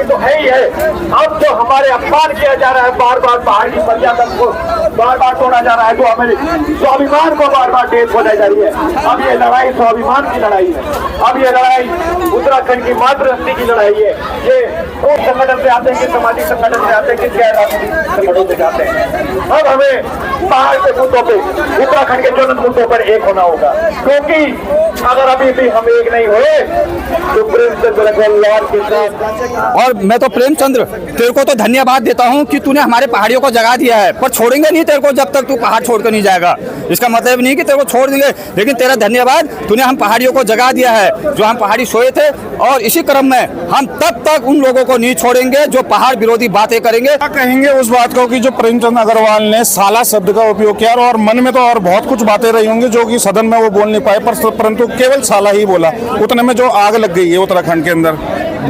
तो है ही है। अब जो हमारे अपमान किया जा रहा है, बार बार पहाड़ी मर्यादा को बार बार तोड़ा जा रहा है, जो हमें स्वाभिमान को बार बार ठेस पहुंचाई जा रही है। अब ये लड़ाई स्वाभिमान की लड़ाई है। अब ये लड़ाई उत्तराखंड की मातृशक्ति की लड़ाई है। ये उस संगठन से आते हैं कि सामाजिक संगठन से आते हैं, किस गैर राजनीतिक संगठनों से आते हैं। अब हमें पहाड़ के मुद्दों पे, उत्तराखंड के ज्वलंत मुद्दों पर एक होना होगा, क्योंकि अगर अभी भी हम एक नहीं हुए तो प्रेमचंद अग्रवाल के साथ। और मैं तो प्रेमचंद्र तेरे को तो धन्यवाद देता हूं कि तूने हमारे पहाड़ियों को जगा दिया है, पर छोड़ेंगे नहीं तेरे को जब तक तू पहाड़ छोड़कर नहीं जाएगा। इसका मतलब नहीं कि तेरे को छोड़ देंगे, लेकिन तेरा धन्यवाद, तूने हम पहाड़ियों को जगा दिया है। जो हम पहाड़ी सोए थे, और इसी क्रम में हम तब तक उन लोगों को नहीं छोड़ेंगे जो पहाड़ विरोधी बातें करेंगे। क्या कहेंगे उस बात को कि जो प्रेमचंद अग्रवाल ने साला शब्द का उपयोग किया, और मन में तो और बहुत कुछ बातें रही होंगी जो कि सदन में वो बोल नहीं पाए, परंतु केवल साला ही बोला, उतने में जो आग लग गई है उत्तराखंड के अंदर।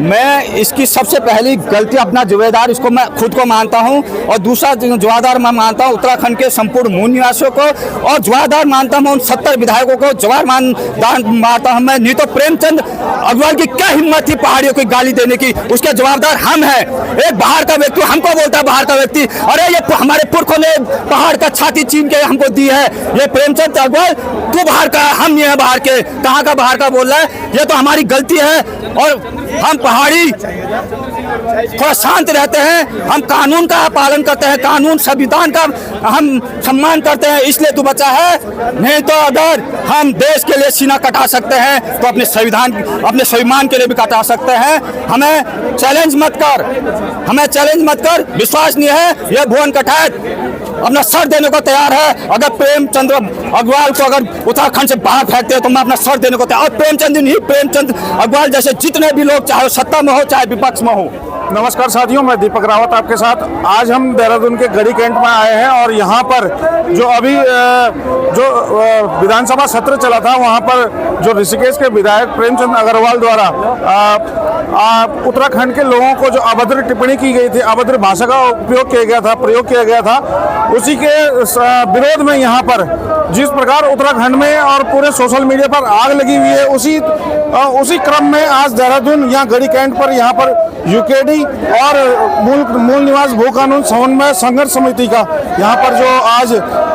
मैं इसकी सबसे पहली गलती अपना जिम्मेदार इसको मैं खुद को मानता हूं, और दूसरा जवाबदार मैं मानता हूं उत्तराखंड के संपूर्ण मूल निवासियों को, और जवाबदार मानता हूं उन 70 विधायकों को, जवाबदार मानता हूं मैं। नहीं तो प्रेमचंद अग्रवाल की क्या हिम्मत थी पहाड़ियों की गाली देने की? उसके जवाबदार हम हैं। एक बाहर का व्यक्ति हमको बोलता है, बाहर का व्यक्ति, अरे ये हमारे पुरखों ने पहाड़ का छाती छीन के हमको दी है। ये प्रेमचंद अग्रवाल तू बाहर का, हम नहीं है बाहर के। कहाँ का बाहर का बोल रहा है? ये तो हमारी गलती है, और हम पहाड़ी थोड़ा शांत रहते हैं, हम कानून का पालन करते हैं, कानून संविधान का हम सम्मान करते हैं, इसलिए तू बचा है। नहीं तो अगर हम देश के लिए सीना कटा सकते हैं तो अपने संविधान, अपने स्वाभिमान के लिए भी कटा सकते हैं। हमें चैलेंज मत कर, हमें चैलेंज मत कर। विश्वास नहीं है, यह भुवन कटायत अपना सर देने को तैयार है। अगर प्रेमचंद अग्रवाल को अगर उत्तराखंड से बाहर फेंकते हैं तो मैं अपना सर देने को तैयार। और प्रेमचंद नहीं, प्रेमचंद अग्रवाल जैसे जितने भी लोग, चाहे सत्ता में हो चाहे विपक्ष में हो। नमस्कार साथियों, मैं दीपक रावत आपके साथ। आज हम देहरादून के गढ़ी कैंट में आए हैं, और यहाँ पर जो अभी जो विधानसभा सत्र चला था, वहाँ पर जो ऋषिकेश के विधायक प्रेमचंद अग्रवाल द्वारा उत्तराखंड के लोगों को जो अभद्र टिप्पणी की गई थी, अभद्र भाषा का उपयोग किया गया था, प्रयोग किया गया था, उसी के विरोध में यहाँ पर जिस प्रकार उत्तराखंड में और पूरे सोशल मीडिया पर आग लगी हुई है, उसी क्रम में आज देहरादून यहाँ गढ़ी कैंट पर यहाँ पर यूकेडी और मूल निवास भू कानून समन्वय संघर्ष समिति का यहाँ पर जो आज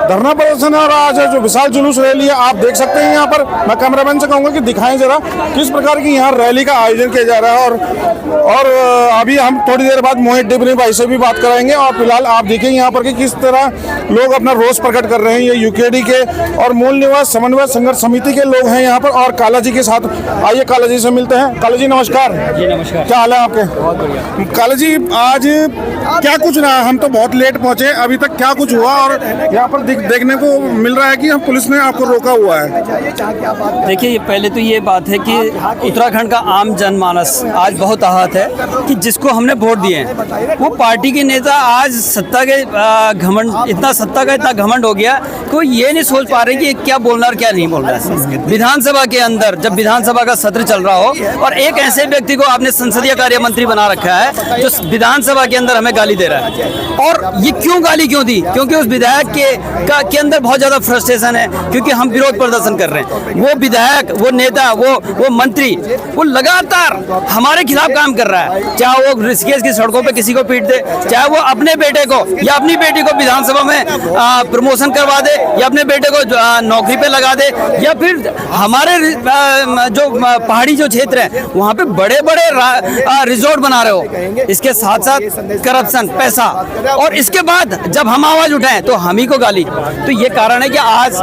धरना प्रदर्शन है, और आज जो विशाल जुलूस रैली है, आप देख सकते हैं यहाँ पर। मैं कैमरामैन से कहूँगा कि दिखाएं जरा किस प्रकार की यहाँ रैली का आयोजन किया जा रहा है। और अभी हम थोड़ी देर बाद मोहित डिबरी भाई से भी बात कराएंगे। और फिलहाल आप देखें यहाँ पर कि किस तरह लोग अपना रोष प्रकट कर रहे हैं। ये यूकेडी के और मूल निवास समन्वय संघर्ष समिति के लोग हैं यहाँ पर, और काला जी के साथ। आइए काला जी से मिलते हैं। काला जी नमस्कार। जी नमस्कार। क्या हाल है आपके? बहुत बढ़िया। काला जी, आज क्या कुछ रहा? हम तो बहुत लेट पहुंचे, अभी तक क्या कुछ हुआ? और यहाँ पर देखने को मिल रहा है कि हम पुलिस ने आपको रोका हुआ है। देखिए, पहले तो ये बात है कि उत्तराखंड का आम जनमानस आज बहुत आहत है कि जिसको हमने वोट दिए हैं वो पार्टी के नेता आज सत्ता के घमंड, इतना सत्ता का इतना घमंड हो गया कि वो ये नहीं सोच पा रहे कि क्या बोलना और क्या नहीं बोलना है। विधानसभा के अंदर जब विधानसभा का सत्र चल रहा हो और एक ऐसे व्यक्ति को आपने संसदीय कार्य मंत्री बना रखा है जो विधानसभा के अंदर हमें गाली दे रहा है। और ये क्यों गाली क्यों दी? क्योंकि उस विधायक के अंदर बहुत ज्यादा फ्रस्ट्रेशन है, क्योंकि हम विरोध प्रदर्शन कर रहे हैं। वो विधायक, वो नेता, वो मंत्री, वो लगातार हमारे खिलाफ काम कर रहा है। चाहे वो ऋषिकेश की सड़कों पे किसी को पीट दे, चाहे वो अपने बेटे को या अपनी बेटी को विधानसभा में प्रमोशन करवा दे, या अपने बेटे को नौकरी पे लगा दे, या फिर हमारे जो पहाड़ी जो क्षेत्र है वहाँ पे बड़े बड़े रिजॉर्ट बना रहे हो। इसके साथ साथ करप्शन, पैसा, और इसके बाद जब हम आवाज उठाएं तो हम ही को गाली। तो ये कारण है कि आज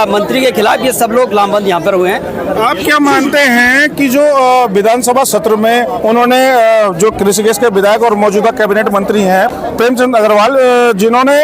मंत्री के खिलाफ ये सब लोग लामबंद यहाँ पर हुए हैं। आप क्या मानते हैं कि जो विधानसभा सत्र में उन्होंने जो ऋषिकेश के विधायक और मौजूदा कैबिनेट मंत्री हैं प्रेमचंद अग्रवाल, जिन्होंने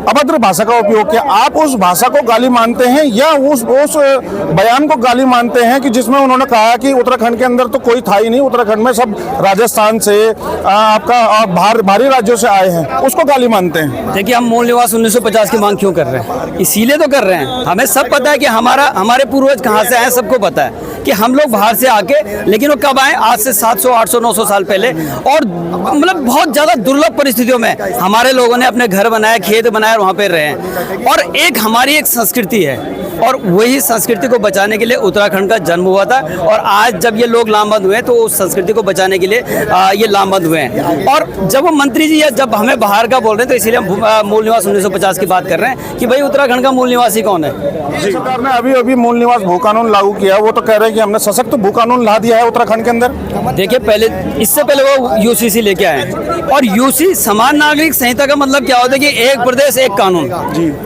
अभद्र भाषा का उपयोग किया। आप उस भाषा को गाली मानते हैं या उस बयान को गाली मानते हैं कि जिसमें उन्होंने कहा कि उत्तराखंड के अंदर तो कोई था ही नहीं, उत्तराखंड में सब राजस्थान से आपका बाहरी राज्यों से आए हैं, उसको गाली मानते हैं? देखिए, हम मूल निवास 1950 की मांग क्यों कर रहे हैं? इसीलिए तो कर रहे हैं। हमें सब पता है कि हमारे पूर्वज कहाँ से आए, सबको पता है कि हम लोग बाहर से आके, लेकिन वो कब आए? आज से 700, 800, 900 साल पहले। और मतलब बहुत ज़्यादा दुर्लभ परिस्थितियों में हमारे लोगों ने अपने घर बनाए, खेत बनाए और वहाँ पे रहे हैं। और हमारी एक संस्कृति है और वही संस्कृति को बचाने के लिए उत्तराखंड का जन्म हुआ था। और आज जब ये लोग लामबंद हुए तो उस संस्कृति को बचाने के लिए ये लामबंद हुए हैं। और जब वो मंत्री जी या जब हमें बाहर का बोल रहे हैं तो इसीलिए हम मूल निवास 1950 की बात कर रहे हैं कि भाई उत्तराखंड का मूल निवासी कौन है। सरकार ने अभी मूल निवास भू कानून लागू किया, वो तो कह रहे हैं कि हमने सशक्त भू कानून ला दिया है उत्तराखंड के अंदर। देखिए, इससे पहले वो यूसीसी लेके आए और यूसी समान नागरिक संहिता का मतलब क्या होता है कि एक प्रदेश एक कानून।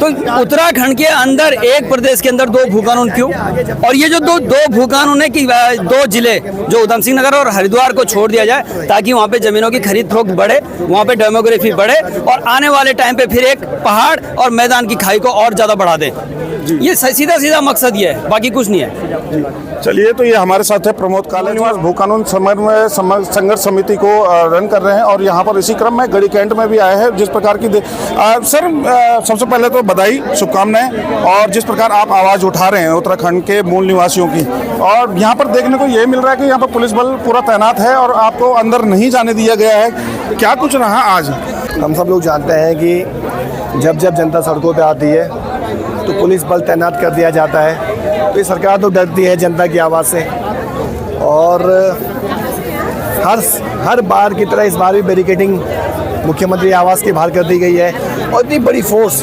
तो उत्तराखंड के अंदर एक प्रदेश के अंदर 2 भू कानून क्यों? और ये जो दो भू कानून है कि 2 जिले जो उधम सिंह नगर और हरिद्वार को छोड़ दिया जाए ताकि वहाँ पे जमीनों की खरीद फरोख्त बढ़े, वहाँ पे डेमोग्राफी बढ़े और आने वाले टाइम पे फिर एक पहाड़ और मैदान की खाई को और ज्यादा बढ़ा दे। ये सीधा मकसद ये है, बाकी कुछ नहीं है। चलिए, तो ये हमारे साथ है प्रमोद काले, निवास भू कानून समन्वय संघर्ष समिति को रन कर रहे हैं और यहाँ पर इसी क्रम में गढ़ी कैंट में भी आए हैं। जिस प्रकार की सर, सबसे पहले तो बधाई, शुभकामनाएं। और जिस प्रकार आप आवाज़ उठा रहे हैं उत्तराखंड के मूल निवासियों की, और यहाँ पर देखने को ये मिल रहा है कि यहाँ पर पुलिस बल पूरा तैनात है और आपको अंदर नहीं जाने दिया गया है, क्या कुछ रहा आज? हम सब लोग जानते हैं कि जब जनता सड़कों पर आती है तो पुलिस बल तैनात कर दिया जाता है। तो ये सरकार तो डरती है जनता की आवाज़ से, और हर बार की तरह इस बार भी बैरिकेडिंग मुख्यमंत्री आवास के बाहर कर दी गई है। और इतनी बड़ी फोर्स,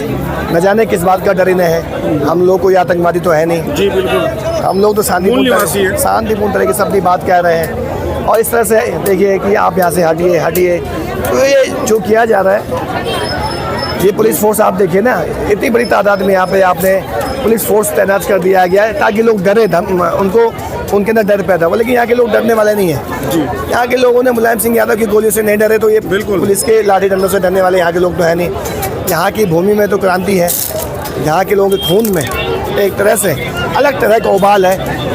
न जाने किस बात का डर इन्हें है। हम लोग कोई आतंकवादी तो है नहीं जी, बिल्कुल। हम लोग तो शांतिपूर्ण तरीके से अपनी बात कह रहे हैं। और इस तरह से देखिए कि आप यहाँ से हटिए, तो ये जो किया जा रहा है, ये पुलिस फोर्स आप देखिए ना, इतनी बड़ी तादाद में यहाँ पे आपने पुलिस फोर्स तैनात कर दिया गया है ताकि लोग डरे, उनके अंदर डर पैदा हो। लेकिन यहाँ के लोग डरने वाले नहीं हैं जी। यहाँ के लोगों ने मुलायम सिंह यादव की गोलियों से नहीं डरे, तो ये बिल्कुल पुलिस के लाठी डंडों से डरने वाले यहाँ के लोग तो है नहीं। यहाँ की भूमि में तो क्रांति है, यहाँ के लोगों के खून में एक तरह से अलग तरह का उबाल है।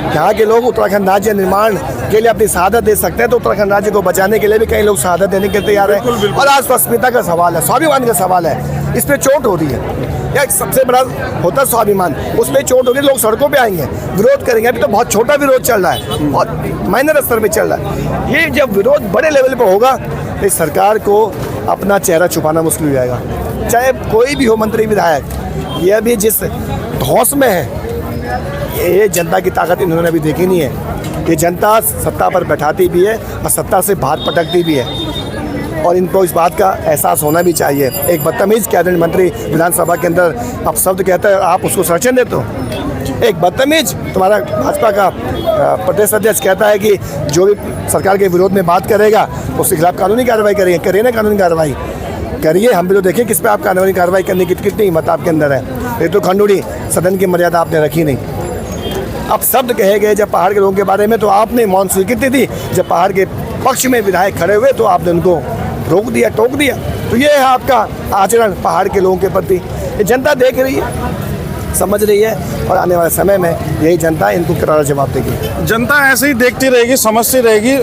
यहाँ के लोग उत्तराखंड राज्य निर्माण के लिए अपनी शहादत दे सकते हैं, तो उत्तराखंड राज्य को बचाने के लिए भी कई लोग शहादत देने के तैयार हैं। और आज अस्मिता का सवाल है, स्वाभिमान का सवाल है, इस पर चोट हो रही है। या सबसे बड़ा होता है स्वाभिमान, उस पर चोट हो रही है। लोग सड़कों पे आएंगे, विरोध करेंगे। अभी तो बहुत छोटा विरोध चल रहा है और माइनर स्तर पे चल रहा है। ये जब विरोध बड़े लेवल पे होगा तो इस सरकार को अपना चेहरा छुपाना मुश्किल हो जाएगा, चाहे कोई भी हो, मंत्री विधायक। ये अभी जिस धौंस में है, ये जनता की ताकत इन्होंने अभी देखी नहीं है। ये जनता सत्ता पर बैठाती भी है और सत्ता से बाहर पटकती भी है, और इनको इस बात का एहसास होना भी चाहिए। एक बदतमीज़ कैबिनेट मंत्री विधानसभा के अंदर आप शब्द कहते हैं, आप उसको संरक्षण देते हो। एक बदतमीज तुम्हारा भाजपा का प्रदेश अध्यक्ष कहता है कि जो भी सरकार के विरोध में बात करेगा उसके खिलाफ कानूनी कार्रवाई करेंगे। करिए ना कानूनी कार्रवाई करिए, हम भी तो देखें किस पे आप कानूनी कार्रवाई करने की कितनी हिम्मत आपके अंदर है। ये तो खंडूड़ी सदन की मर्यादा आपने रखी नहीं। अब शब्द कहे गए जब पहाड़ के लोगों के बारे में, तो आपने मौन स्वीकृति दी। जब पहाड़ के पक्ष में विधायक खड़े हुए तो आपने उनको रोक दिया, टोक दिया। तो ये है आपका आचरण पहाड़ के लोगों के प्रति। ये जनता देख रही है, समझ रही है, और आने वाले समय में यही जनता इनको करारा जवाब देगी। जनता ऐसे ही देखती रहेगी, समझती रहेगी।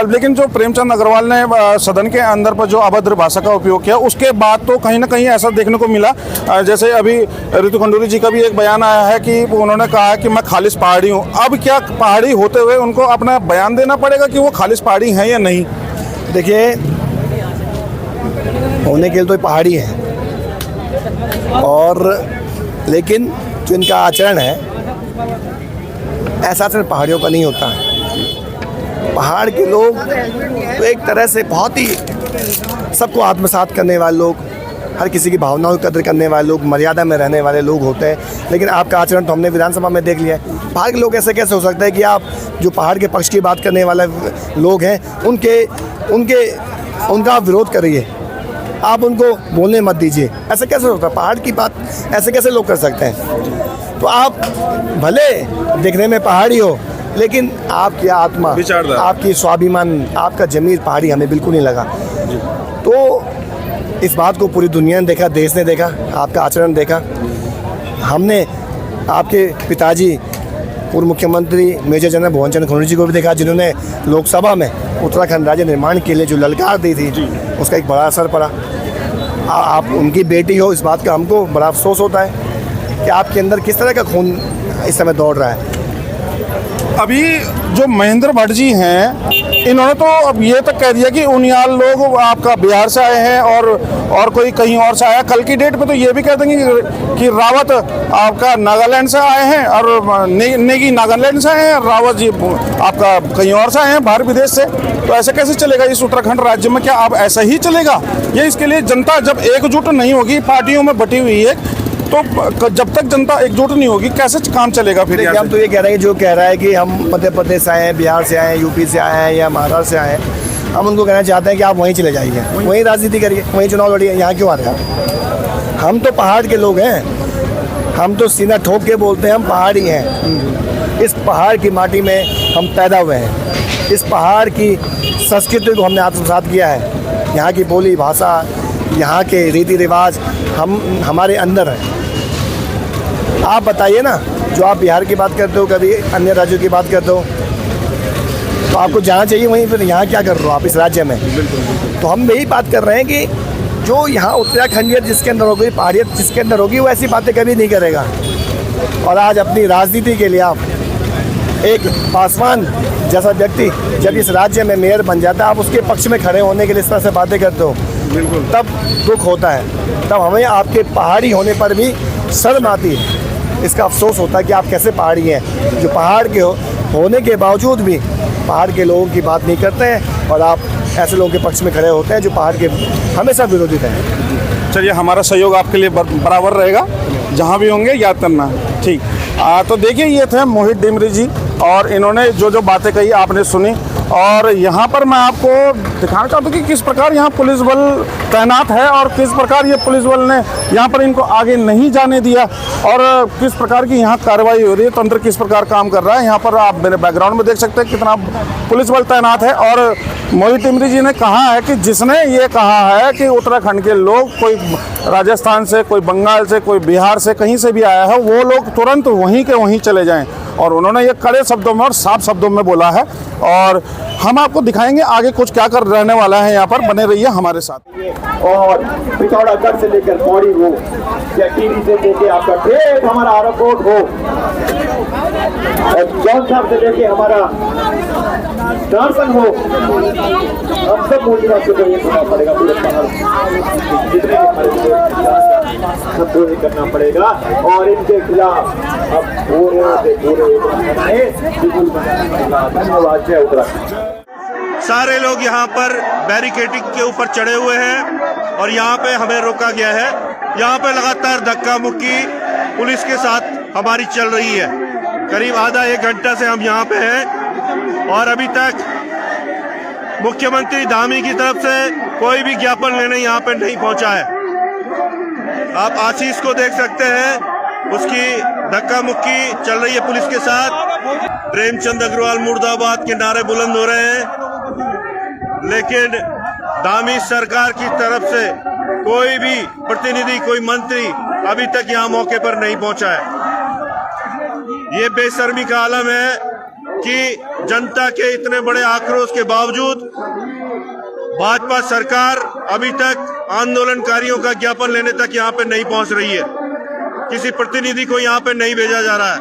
लेकिन जो प्रेमचंद अग्रवाल ने सदन के अंदर पर जो अभद्र भाषा का उपयोग किया, उसके बाद तो कहीं ना कहीं ऐसा देखने को मिला, जैसे अभी ऋतु खंडूरी जी का भी एक बयान आया है कि उन्होंने कहा कि मैं खालिश पहाड़ी हूँ। अब क्या पहाड़ी होते हुए उनको अपना बयान देना पड़ेगा कि वो खालिश पहाड़ी हैं या नहीं? देखिए, होने के लिए तो पहाड़ी है, और लेकिन जो इनका आचरण है, ऐसा आचरण पहाड़ियों का नहीं होता है। पहाड़ के लोग तो एक तरह से बहुत ही सबको आत्मसात करने वाले लोग, हर किसी की भावनाओं की कदर करने वाले लोग, मर्यादा में रहने वाले लोग होते हैं। लेकिन आपका आचरण तो हमने विधानसभा में देख लिया है। पहाड़ के लोग ऐसे कैसे हो सकता है कि आप जो पहाड़ के पक्ष की बात करने वाले लोग हैं उनका विरोध करिए, आप उनको बोलने मत दीजिए। ऐसे कैसे होता है? पहाड़ की बात ऐसे कैसे लोग कर सकते हैं? तो आप भले दिखने में पहाड़ी हो, लेकिन आपकी आत्मा, आपकी स्वाभिमान, आपका जमीर पहाड़ी हमें बिल्कुल नहीं लगा। तो इस बात को पूरी दुनिया ने देखा, देश ने देखा, आपका आचरण देखा। हमने आपके पिताजी पूर्व मुख्यमंत्री मेजर जनरल भुवन चंद्र खण्डूरी जी को भी देखा, जिन्होंने लोकसभा में उत्तराखंड राज्य निर्माण के लिए जो ललकार दी थी, उसका एक बड़ा असर पड़ा। आप उनकी बेटी हो, इस बात का हमको बड़ा अफसोस होता है कि आपके अंदर किस तरह का खून इस समय दौड़ रहा है। अभी जो महेंद्र भट्ट जी हैं, इन्होंने तो अब ये तक कह दिया कि उनियाल लोग आपका बिहार से आए हैं और कोई कहीं और से आया। कल की डेट पे तो ये भी कह देंगे कि रावत आपका नागालैंड से आए हैं और नेगी नागालैंड से आए हैं, रावत जी आपका कहीं और से आए हैं, बाहर विदेश से। तो ऐसे कैसे चलेगा इस उत्तराखंड राज्य में? क्या अब ऐसा ही चलेगा? ये इसके लिए जनता जब एकजुट नहीं होगी, पार्टियों में बटी हुई है, तो जब तक जनता एकजुट नहीं होगी कैसे काम चलेगा फिर? हम तो ये कह रहे हैं, जो कह रहा है कि हम मध्य प्रदेश से आए हैं, बिहार से आए हैं, यूपी से आए हैं या महाराष्ट्र से आए हैं, हम उनको कहना चाहते हैं कि आप वहीं चले जाइए, वहीं राजनीति करिए, वहीं चुनाव लड़िए, यहाँ क्यों आ रहे हैं? हम तो पहाड़ के लोग हैं, हम तो सीना ठोक के बोलते हैं, हम पहाड़ी हैं। इस पहाड़ की माटी में हम पैदा हुए हैं, इस पहाड़ की संस्कृति को हमने आत्मसात किया है। यहाँ की बोली भाषा, यहाँ के रीति रिवाज हमारे अंदर है। आप बताइए ना, जो आप बिहार की बात करते हो, कभी अन्य राज्यों की बात करते हो, तो आपको जाना चाहिए वहीं, फिर यहाँ क्या कर रहे हो आप इस राज्य में? तो हम यही बात कर रहे हैं कि जो यहाँ उत्तराखंडियत जिसके अंदर होगी, पहाड़ियत जिसके अंदर होगी, वो ऐसी बातें कभी नहीं करेगा। और आज अपनी राजनीति के लिए आप एक पासवान जैसा व्यक्ति जब इस राज्य में मेयर बन जाता है, आप उसके पक्ष में खड़े होने के लिए इस तरह से बातें करते हो, तब दुख होता है। तब हमें आपके पहाड़ी होने पर भी शर्म आती है, इसका अफसोस होता है कि आप कैसे पहाड़ी हैं, जो पहाड़ के होने के बावजूद भी पहाड़ के लोगों की बात नहीं करते हैं, और आप ऐसे लोगों के पक्ष में खड़े होते हैं जो पहाड़ के हमेशा विरोधी हैं। चलिए, हमारा सहयोग आपके लिए बराबर रहेगा, जहाँ भी होंगे याद करना। ठीक। तो देखिए, ये थे मोहित डिमरी जी, और इन्होंने जो बातें कही आपने सुनी। और यहाँ पर मैं आपको दिखाना चाहता हूँ कि किस प्रकार यहाँ पुलिस बल तैनात है और किस प्रकार ये पुलिस बल ने यहाँ पर इनको आगे नहीं जाने दिया, और किस प्रकार की यहाँ कार्रवाई हो रही है, तंत्र किस प्रकार काम कर रहा है। यहाँ पर आप मेरे बैकग्राउंड में देख सकते हैं कितना पुलिस बल तैनात है। और मोहित डिमरी जी ने कहा है कि जिसने ये कहा है कि उत्तराखंड के लोग, कोई राजस्थान से, कोई बंगाल से, कोई बिहार से, कहीं से भी आया है, वो लोग तुरंत वहीं के वहीं चले जाएं। और उन्होंने ये कड़े शब्दों में और साफ शब्दों में बोला है, और हम आपको दिखाएंगे आगे कुछ क्या कर रहने वाला है। यहाँ पर बने रहिए हमारे साथ। और पिथौरागढ़ से लेकर पौड़ी हो या टीवी से लेके आपका ठेठ हमारा आराकोट हो, और जौन साहब से लेके हमारा दर्शन हो, हम सब मूल्यवासियों को ये सुनना पड़ेगा, पूरे जितने सबको ये करना पड़ेगा। और इनके खिलाफ अब धन्यवाद। जय उत्तराखंड। सारे लोग यहाँ पर बैरिकेडिंग के ऊपर चढ़े हुए हैं और यहाँ पे हमें रोका गया है। यहाँ पे लगातार धक्का मुक्की पुलिस के साथ हमारी चल रही है। करीब आधा एक घंटा से हम यहाँ पे हैं और अभी तक मुख्यमंत्री धामी की तरफ से कोई भी ज्ञापन लेने यहाँ पे नहीं पहुँचा है। आप आशीष को देख सकते हैं, उसकी धक्का मुक्की चल रही है पुलिस के साथ। प्रेमचंद अग्रवाल मुर्दाबाद के नारे बुलंद हो रहे हैं, लेकिन धामी सरकार की तरफ से कोई भी प्रतिनिधि, कोई मंत्री अभी तक यहाँ मौके पर नहीं पहुंचा है। ये बेशर्मी का आलम है कि जनता के इतने बड़े आक्रोश के बावजूद भाजपा सरकार अभी तक आंदोलनकारियों का ज्ञापन लेने तक यहाँ पे नहीं पहुंच रही है। किसी प्रतिनिधि को यहाँ पे नहीं भेजा जा रहा है।